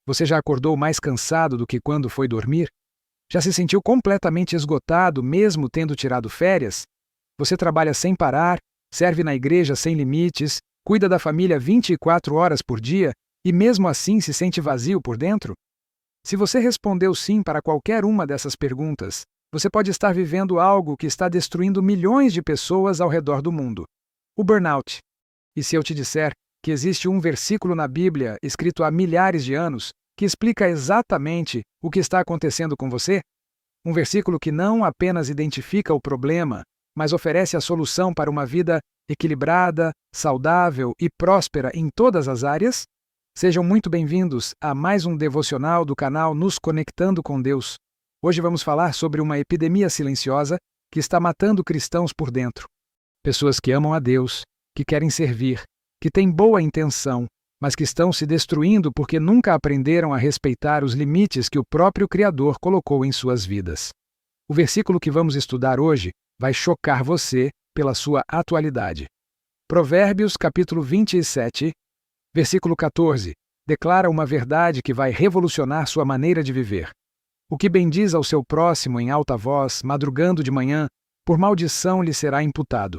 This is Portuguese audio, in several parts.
Você já acordou mais cansado do que quando foi dormir? Já se sentiu completamente esgotado, mesmo tendo tirado férias? Você trabalha sem parar, serve na igreja sem limites, cuida da família 24 horas por dia e mesmo assim se sente vazio por dentro? Se você respondeu sim para qualquer uma dessas perguntas, você pode estar vivendo algo que está destruindo milhões de pessoas ao redor do mundo: o burnout. E se eu te disser que existe um versículo na Bíblia, escrito há milhares de anos, que explica exatamente o que está acontecendo com você? Um versículo que não apenas identifica o problema, mas oferece a solução para uma vida equilibrada, saudável e próspera em todas as áreas? Sejam muito bem-vindos a mais um devocional do canal Nos Conectando com Deus. Hoje vamos falar sobre uma epidemia silenciosa que está matando cristãos por dentro. Pessoas que amam a Deus, que querem servir, que têm boa intenção, mas que estão se destruindo porque nunca aprenderam a respeitar os limites que o próprio Criador colocou em suas vidas. O versículo que vamos estudar hoje vai chocar você pela sua atualidade. Provérbios, capítulo 27, versículo 14, declara uma verdade que vai revolucionar sua maneira de viver. O que bendiz ao seu próximo em alta voz, madrugando de manhã, por maldição lhe será imputado.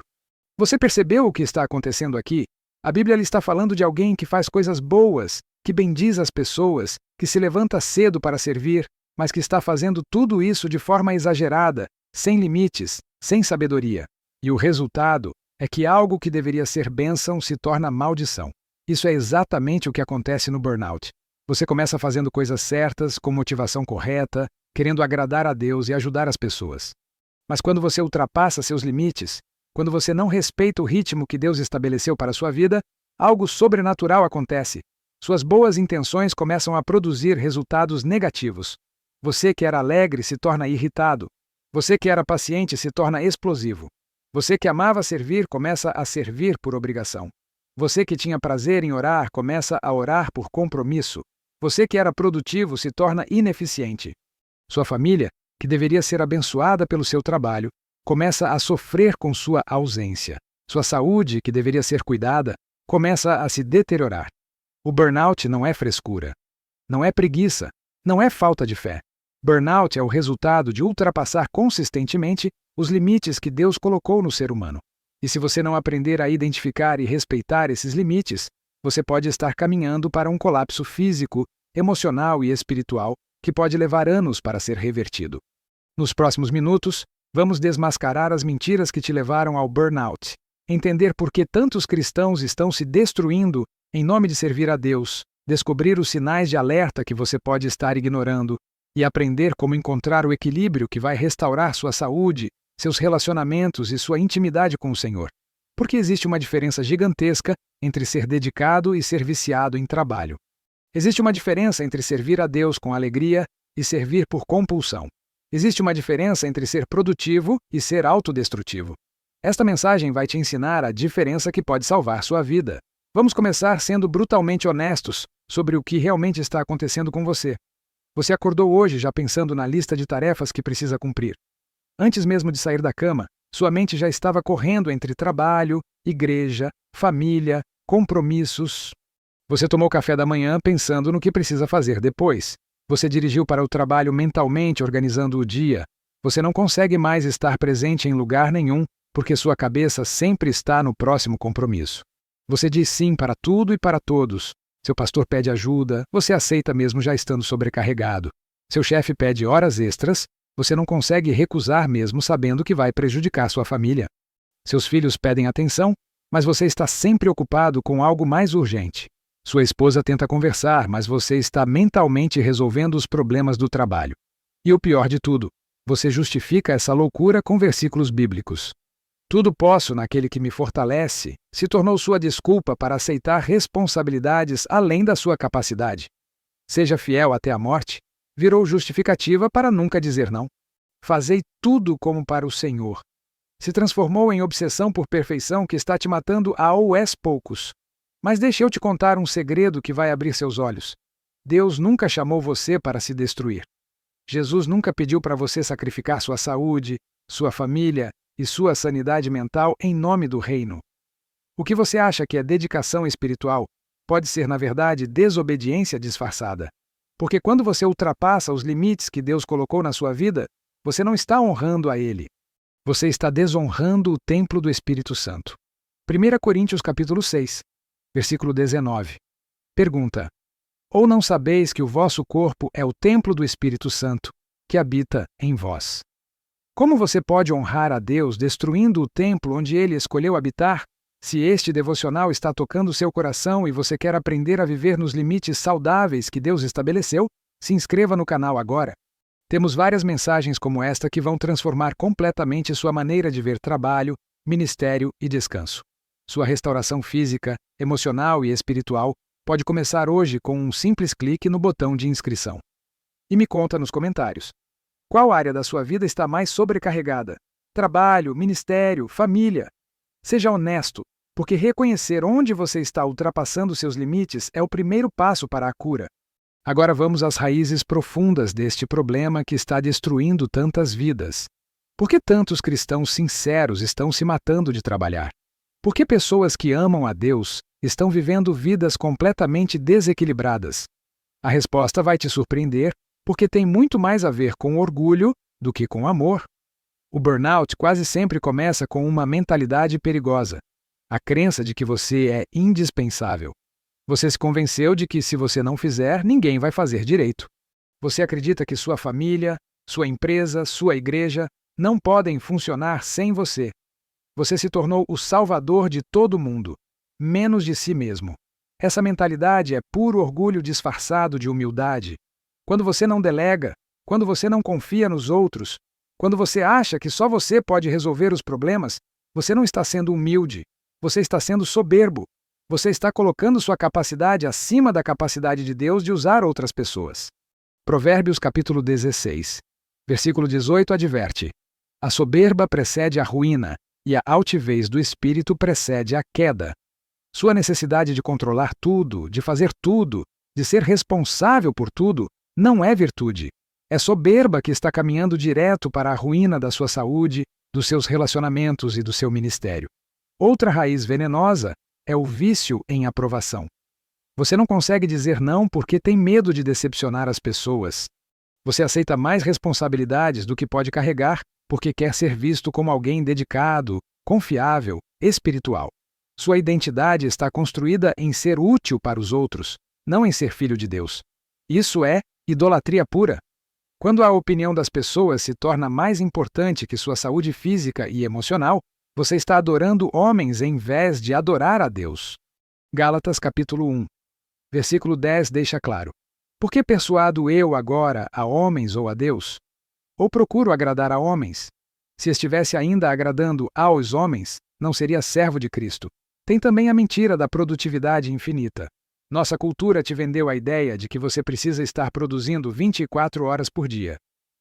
Você percebeu o que está acontecendo aqui? A Bíblia lhe está falando de alguém que faz coisas boas, que bendiz as pessoas, que se levanta cedo para servir, mas que está fazendo tudo isso de forma exagerada, sem limites, sem sabedoria. E o resultado é que algo que deveria ser bênção se torna maldição. Isso é exatamente o que acontece no burnout. Você começa fazendo coisas certas, com motivação correta, querendo agradar a Deus e ajudar as pessoas. Mas quando você ultrapassa seus limites, quando você não respeita o ritmo que Deus estabeleceu para a sua vida, algo sobrenatural acontece. Suas boas intenções começam a produzir resultados negativos. Você que era alegre se torna irritado. Você que era paciente se torna explosivo. Você que amava servir começa a servir por obrigação. Você que tinha prazer em orar começa a orar por compromisso. Você que era produtivo se torna ineficiente. Sua família, que deveria ser abençoada pelo seu trabalho, começa a sofrer com sua ausência. Sua saúde, que deveria ser cuidada, começa a se deteriorar. O burnout não é frescura. Não é preguiça. Não é falta de fé. Burnout é o resultado de ultrapassar consistentemente os limites que Deus colocou no ser humano. E se você não aprender a identificar e respeitar esses limites, você pode estar caminhando para um colapso físico, emocional e espiritual que pode levar anos para ser revertido. Nos próximos minutos, vamos desmascarar as mentiras que te levaram ao burnout, entender por que tantos cristãos estão se destruindo em nome de servir a Deus, descobrir os sinais de alerta que você pode estar ignorando e aprender como encontrar o equilíbrio que vai restaurar sua saúde, seus relacionamentos e sua intimidade com o Senhor. Porque existe uma diferença gigantesca entre ser dedicado e ser viciado em trabalho. Existe uma diferença entre servir a Deus com alegria e servir por compulsão. Existe uma diferença entre ser produtivo e ser autodestrutivo. Esta mensagem vai te ensinar a diferença que pode salvar sua vida. Vamos começar sendo brutalmente honestos sobre o que realmente está acontecendo com você. Você acordou hoje já pensando na lista de tarefas que precisa cumprir. Antes mesmo de sair da cama, sua mente já estava correndo entre trabalho, igreja, família, compromissos. Você tomou café da manhã pensando no que precisa fazer depois. Você dirigiu para o trabalho mentalmente organizando o dia. Você não consegue mais estar presente em lugar nenhum, porque sua cabeça sempre está no próximo compromisso. Você diz sim para tudo e para todos. Seu pastor pede ajuda, você aceita mesmo já estando sobrecarregado. Seu chefe pede horas extras, você não consegue recusar mesmo sabendo que vai prejudicar sua família. Seus filhos pedem atenção, mas você está sempre ocupado com algo mais urgente. Sua esposa tenta conversar, mas você está mentalmente resolvendo os problemas do trabalho. E o pior de tudo, você justifica essa loucura com versículos bíblicos. Tudo posso naquele que me fortalece se tornou sua desculpa para aceitar responsabilidades além da sua capacidade. Seja fiel até a morte, virou justificativa para nunca dizer não. Fazei tudo como para o Senhor. Se transformou em obsessão por perfeição que está te matando aos poucos. Mas deixe eu te contar um segredo que vai abrir seus olhos. Deus nunca chamou você para se destruir. Jesus nunca pediu para você sacrificar sua saúde, sua família e sua sanidade mental em nome do reino. O que você acha que é dedicação espiritual pode ser, na verdade, desobediência disfarçada. Porque quando você ultrapassa os limites que Deus colocou na sua vida, você não está honrando a Ele. Você está desonrando o templo do Espírito Santo. 1 Coríntios capítulo 6, versículo 19. Pergunta: ou não sabeis que o vosso corpo é o templo do Espírito Santo, que habita em vós? Como você pode honrar a Deus destruindo o templo onde Ele escolheu habitar? Se este devocional está tocando seu coração e você quer aprender a viver nos limites saudáveis que Deus estabeleceu, se inscreva no canal agora. Temos várias mensagens como esta que vão transformar completamente sua maneira de ver trabalho, ministério e descanso. Sua restauração física, emocional e espiritual pode começar hoje com um simples clique no botão de inscrição. E me conta nos comentários: qual área da sua vida está mais sobrecarregada? Trabalho, ministério, família? Seja honesto, porque reconhecer onde você está ultrapassando seus limites é o primeiro passo para a cura. Agora vamos às raízes profundas deste problema que está destruindo tantas vidas. Por que tantos cristãos sinceros estão se matando de trabalhar? Por que pessoas que amam a Deus estão vivendo vidas completamente desequilibradas? A resposta vai te surpreender, porque tem muito mais a ver com orgulho do que com amor. O burnout quase sempre começa com uma mentalidade perigosa, a crença de que você é indispensável. Você se convenceu de que se você não fizer, ninguém vai fazer direito. Você acredita que sua família, sua empresa, sua igreja não podem funcionar sem você. Você se tornou o salvador de todo mundo, menos de si mesmo. Essa mentalidade é puro orgulho disfarçado de humildade. Quando você não delega, quando você não confia nos outros, quando você acha que só você pode resolver os problemas, você não está sendo humilde, você está sendo soberbo. Você está colocando sua capacidade acima da capacidade de Deus de usar outras pessoas. Provérbios capítulo 16, versículo 18 adverte: a soberba precede a ruína, e a altivez do espírito precede a queda. Sua necessidade de controlar tudo, de fazer tudo, de ser responsável por tudo, não é virtude. É soberba que está caminhando direto para a ruína da sua saúde, dos seus relacionamentos e do seu ministério. Outra raiz venenosa é o vício em aprovação. Você não consegue dizer não porque tem medo de decepcionar as pessoas. Você aceita mais responsabilidades do que pode carregar porque quer ser visto como alguém dedicado, confiável, espiritual. Sua identidade está construída em ser útil para os outros, não em ser filho de Deus. Isso é idolatria pura. Quando a opinião das pessoas se torna mais importante que sua saúde física e emocional, você está adorando homens em vez de adorar a Deus. Gálatas capítulo 1, versículo 10 deixa claro: por que persuado eu agora a homens ou a Deus? Ou procuro agradar a homens? Se estivesse ainda agradando aos homens, não seria servo de Cristo. Tem também a mentira da produtividade infinita. Nossa cultura te vendeu a ideia de que você precisa estar produzindo 24 horas por dia,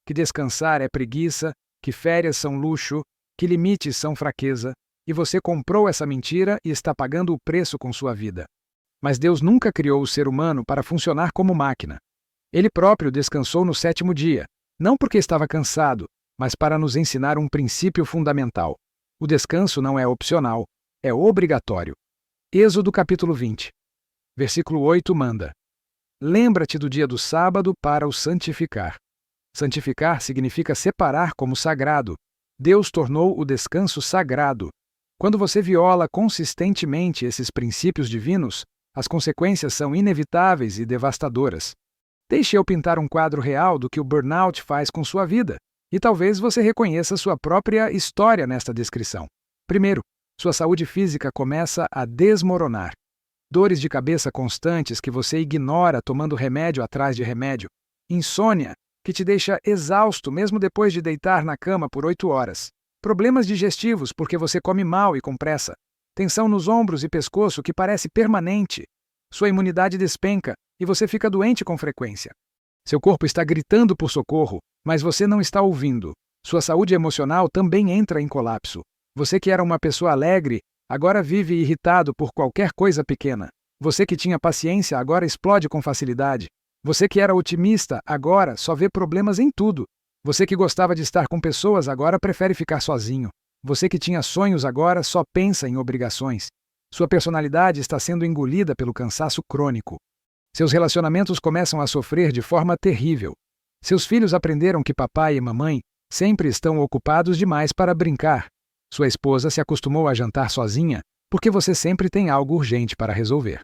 que descansar é preguiça, que férias são luxo, que limites são fraqueza, e você comprou essa mentira e está pagando o preço com sua vida. Mas Deus nunca criou o ser humano para funcionar como máquina. Ele próprio descansou no 7º dia, não porque estava cansado, mas para nos ensinar um princípio fundamental. O descanso não é opcional, é obrigatório. Êxodo capítulo 20. Versículo 8 manda: lembra-te do dia do sábado para o santificar. Santificar significa separar como sagrado. Deus tornou o descanso sagrado. Quando você viola consistentemente esses princípios divinos, as consequências são inevitáveis e devastadoras. Deixe eu pintar um quadro real do que o burnout faz com sua vida, e talvez você reconheça sua própria história nesta descrição. Primeiro, sua saúde física começa a desmoronar. Dores de cabeça constantes que você ignora tomando remédio atrás de remédio. Insônia, que te deixa exausto mesmo depois de deitar na cama por 8 horas. Problemas digestivos porque você come mal e com pressa. Tensão nos ombros e pescoço que parece permanente. Sua imunidade despenca e você fica doente com frequência. Seu corpo está gritando por socorro, mas você não está ouvindo. Sua saúde emocional também entra em colapso. Você que era uma pessoa alegre, agora vive irritado por qualquer coisa pequena. Você que tinha paciência agora explode com facilidade. Você que era otimista agora só vê problemas em tudo. Você que gostava de estar com pessoas agora prefere ficar sozinho. Você que tinha sonhos agora só pensa em obrigações. Sua personalidade está sendo engolida pelo cansaço crônico. Seus relacionamentos começam a sofrer de forma terrível. Seus filhos aprenderam que papai e mamãe sempre estão ocupados demais para brincar. Sua esposa se acostumou a jantar sozinha porque você sempre tem algo urgente para resolver.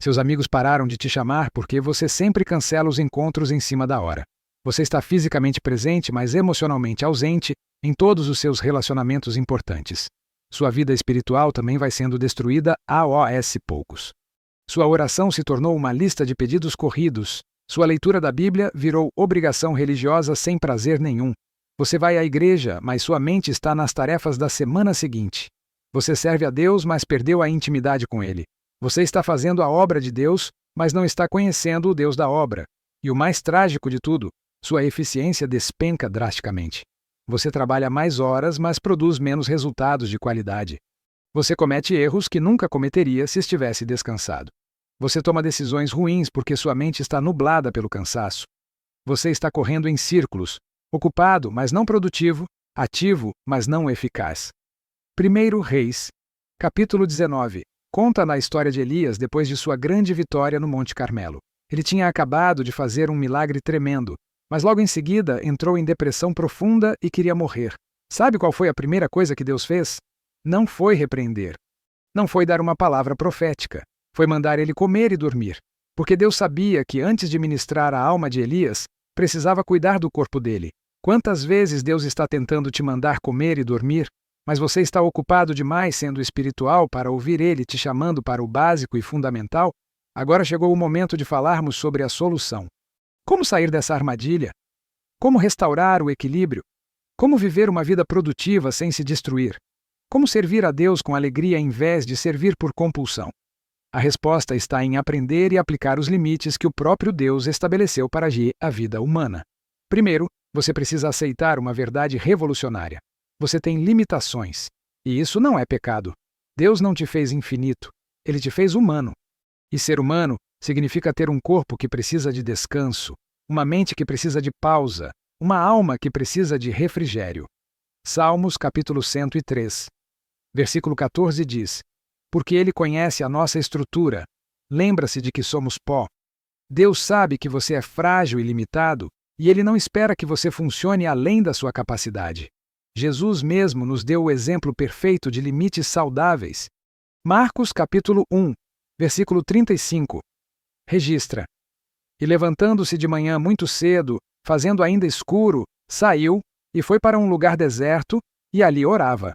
Seus amigos pararam de te chamar porque você sempre cancela os encontros em cima da hora. Você está fisicamente presente, mas emocionalmente ausente em todos os seus relacionamentos importantes. Sua vida espiritual também vai sendo destruída aos poucos. Sua oração se tornou uma lista de pedidos corridos. Sua leitura da Bíblia virou obrigação religiosa sem prazer nenhum. Você vai à igreja, mas sua mente está nas tarefas da semana seguinte. Você serve a Deus, mas perdeu a intimidade com Ele. Você está fazendo a obra de Deus, mas não está conhecendo o Deus da obra. E o mais trágico de tudo, sua eficiência despenca drasticamente. Você trabalha mais horas, mas produz menos resultados de qualidade. Você comete erros que nunca cometeria se estivesse descansado. Você toma decisões ruins porque sua mente está nublada pelo cansaço. Você está correndo em círculos, ocupado, mas não produtivo, ativo, mas não eficaz. 1 Reis, capítulo 19, conta na história de Elias depois de sua grande vitória no Monte Carmelo. Ele tinha acabado de fazer um milagre tremendo, mas logo em seguida entrou em depressão profunda e queria morrer. Sabe qual foi a primeira coisa que Deus fez? Não foi repreender. Não foi dar uma palavra profética. Foi mandar ele comer e dormir. Porque Deus sabia que antes de ministrar a alma de Elias, precisava cuidar do corpo dele. Quantas vezes Deus está tentando te mandar comer e dormir, mas você está ocupado demais sendo espiritual para ouvir Ele te chamando para o básico e fundamental? Agora chegou o momento de falarmos sobre a solução. Como sair dessa armadilha? Como restaurar o equilíbrio? Como viver uma vida produtiva sem se destruir? Como servir a Deus com alegria em vez de servir por compulsão? A resposta está em aprender e aplicar os limites que o próprio Deus estabeleceu para agir a vida humana. Primeiro, você precisa aceitar uma verdade revolucionária. Você tem limitações. E isso não é pecado. Deus não te fez infinito. Ele te fez humano. E ser humano significa ter um corpo que precisa de descanso, uma mente que precisa de pausa, uma alma que precisa de refrigério. Salmos capítulo 103. Versículo 14 diz: porque Ele conhece a nossa estrutura, lembra-se de que somos pó. Deus sabe que você é frágil e limitado, e Ele não espera que você funcione além da sua capacidade. Jesus mesmo nos deu o exemplo perfeito de limites saudáveis. Marcos capítulo 1, versículo 35. Registra: e levantando-se de manhã muito cedo, fazendo ainda escuro, saiu e foi para um lugar deserto e ali orava.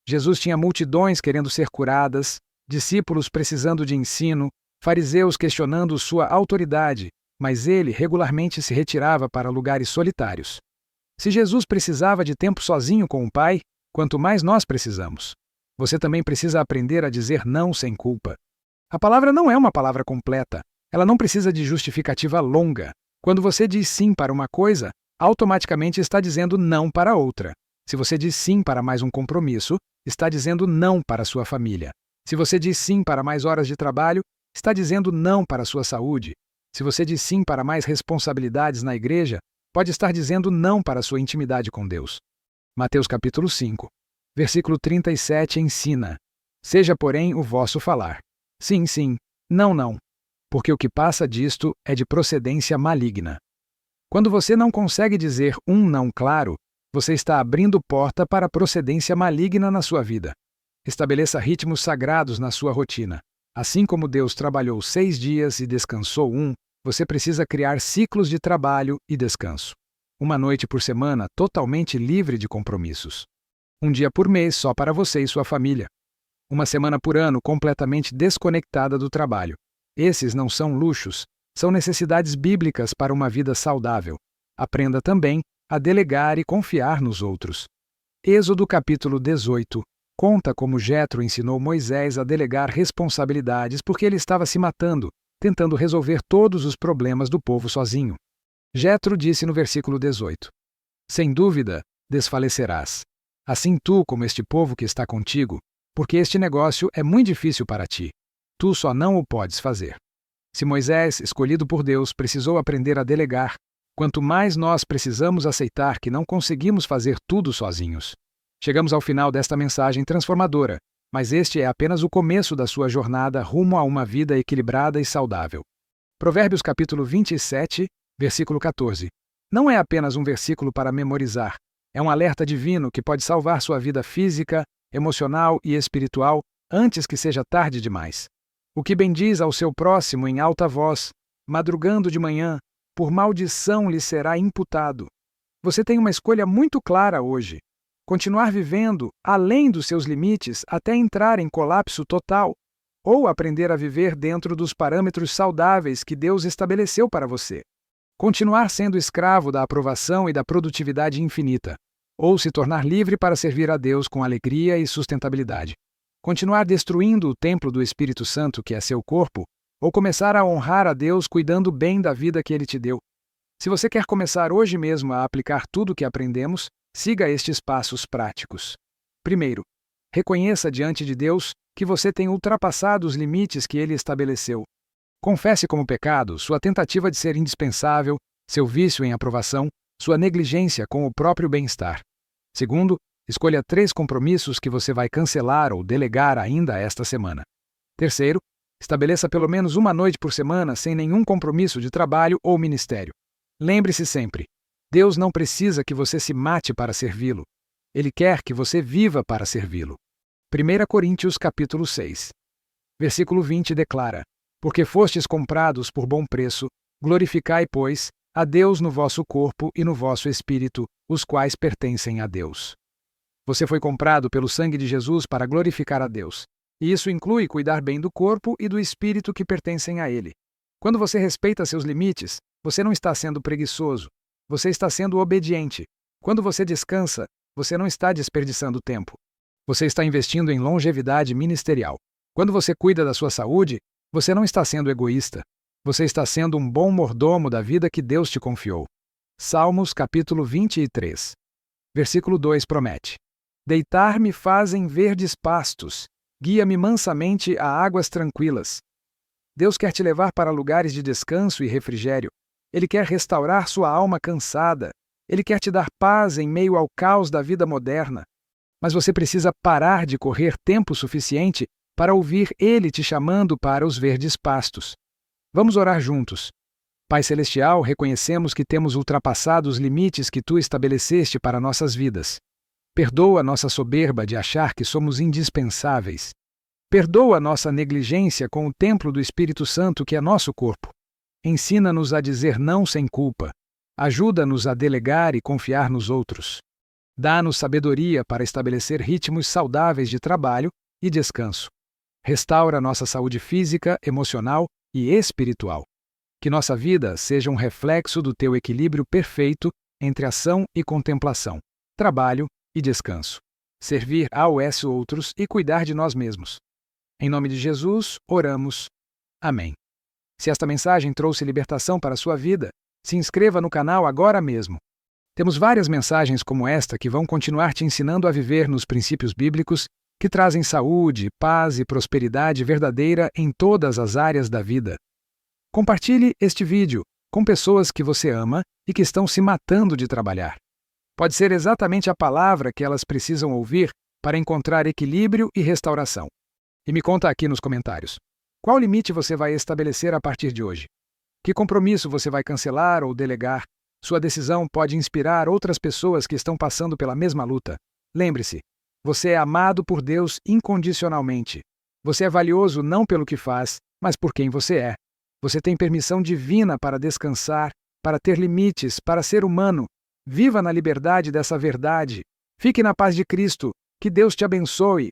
Jesus tinha multidões querendo ser curadas, discípulos precisando de ensino, fariseus questionando sua autoridade, mas ele regularmente se retirava para lugares solitários. Se Jesus precisava de tempo sozinho com o Pai, quanto mais nós precisamos. Você também precisa aprender a dizer não sem culpa. A palavra não é uma palavra completa. Ela não precisa de justificativa longa. Quando você diz sim para uma coisa, automaticamente está dizendo não para outra. Se você diz sim para mais um compromisso, está dizendo não para sua família. Se você diz sim para mais horas de trabalho, está dizendo não para sua saúde. Se você diz sim para mais responsabilidades na igreja, pode estar dizendo não para sua intimidade com Deus. Mateus capítulo 5, versículo 37 ensina: seja, porém, o vosso falar. Sim, sim, não, não. Porque o que passa disto é de procedência maligna. Quando você não consegue dizer um não claro, você está abrindo porta para a procedência maligna na sua vida. Estabeleça ritmos sagrados na sua rotina. Assim como Deus trabalhou 6 dias e descansou 1, você precisa criar ciclos de trabalho e descanso. Uma noite por semana totalmente livre de compromissos. Um dia por mês só para você e sua família. Uma semana por ano completamente desconectada do trabalho. Esses não são luxos, são necessidades bíblicas para uma vida saudável. Aprenda também a delegar e confiar nos outros. Êxodo capítulo 18 conta como Jetro ensinou Moisés a delegar responsabilidades porque ele estava se matando, tentando resolver todos os problemas do povo sozinho. Jetro disse no versículo 18: sem dúvida, desfalecerás. Assim tu como este povo que está contigo, porque este negócio é muito difícil para ti. Tu só não o podes fazer. Se Moisés, escolhido por Deus, precisou aprender a delegar, quanto mais nós precisamos aceitar que não conseguimos fazer tudo sozinhos. Chegamos ao final desta mensagem transformadora, mas este é apenas o começo da sua jornada rumo a uma vida equilibrada e saudável. Provérbios capítulo 27, versículo 14. Não é apenas um versículo para memorizar. É um alerta divino que pode salvar sua vida física, emocional e espiritual antes que seja tarde demais. O que bendiz ao seu próximo em alta voz, madrugando de manhã, por maldição lhe será imputado. Você tem uma escolha muito clara hoje. Continuar vivendo além dos seus limites até entrar em colapso total, ou aprender a viver dentro dos parâmetros saudáveis que Deus estabeleceu para você. Continuar sendo escravo da aprovação e da produtividade infinita, ou se tornar livre para servir a Deus com alegria e sustentabilidade. Continuar destruindo o templo do Espírito Santo, que é seu corpo, ou começar a honrar a Deus cuidando bem da vida que Ele te deu. Se você quer começar hoje mesmo a aplicar tudo o que aprendemos, siga estes passos práticos. Primeiro, reconheça diante de Deus que você tem ultrapassado os limites que Ele estabeleceu. Confesse como pecado sua tentativa de ser indispensável, seu vício em aprovação, sua negligência com o próprio bem-estar. Segundo, escolha 3 compromissos que você vai cancelar ou delegar ainda esta semana. Terceiro, estabeleça pelo menos uma noite por semana sem nenhum compromisso de trabalho ou ministério. Lembre-se sempre, Deus não precisa que você se mate para servi-lo. Ele quer que você viva para servi-lo. 1 Coríntios capítulo 6. Versículo 20 declara: Porque fostes comprados por bom preço, glorificai, pois, a Deus no vosso corpo e no vosso espírito, os quais pertencem a Deus. Você foi comprado pelo sangue de Jesus para glorificar a Deus. E isso inclui cuidar bem do corpo e do espírito que pertencem a Ele. Quando você respeita seus limites, você não está sendo preguiçoso. Você está sendo obediente. Quando você descansa, você não está desperdiçando tempo. Você está investindo em longevidade ministerial. Quando você cuida da sua saúde, você não está sendo egoísta. Você está sendo um bom mordomo da vida que Deus te confiou. Salmos capítulo 23. Versículo 2 promete: Deitar-me fazem verdes pastos, guia-me mansamente a águas tranquilas. Deus quer te levar para lugares de descanso e refrigério. Ele quer restaurar sua alma cansada. Ele quer te dar paz em meio ao caos da vida moderna. Mas você precisa parar de correr tempo suficiente para ouvir Ele te chamando para os verdes pastos. Vamos orar juntos. Pai Celestial, reconhecemos que temos ultrapassado os limites que Tu estabeleceste para nossas vidas. Perdoa nossa soberba de achar que somos indispensáveis. Perdoa nossa negligência com o templo do Espírito Santo que é nosso corpo. Ensina-nos a dizer não sem culpa. Ajuda-nos a delegar e confiar nos outros. Dá-nos sabedoria para estabelecer ritmos saudáveis de trabalho e descanso. Restaura nossa saúde física, emocional e espiritual. Que nossa vida seja um reflexo do Teu equilíbrio perfeito entre ação e contemplação, trabalho e descanso. Servir aos outros e cuidar de nós mesmos. Em nome de Jesus, oramos. Amém. Se esta mensagem trouxe libertação para a sua vida, se inscreva no canal agora mesmo. Temos várias mensagens como esta que vão continuar te ensinando a viver nos princípios bíblicos que trazem saúde, paz e prosperidade verdadeira em todas as áreas da vida. Compartilhe este vídeo com pessoas que você ama e que estão se matando de trabalhar. Pode ser exatamente a palavra que elas precisam ouvir para encontrar equilíbrio e restauração. E me conta aqui nos comentários. Qual limite você vai estabelecer a partir de hoje? Que compromisso você vai cancelar ou delegar? Sua decisão pode inspirar outras pessoas que estão passando pela mesma luta. Lembre-se, você é amado por Deus incondicionalmente. Você é valioso não pelo que faz, mas por quem você é. Você tem permissão divina para descansar, para ter limites, para ser humano. Viva na liberdade dessa verdade. Fique na paz de Cristo. Que Deus te abençoe.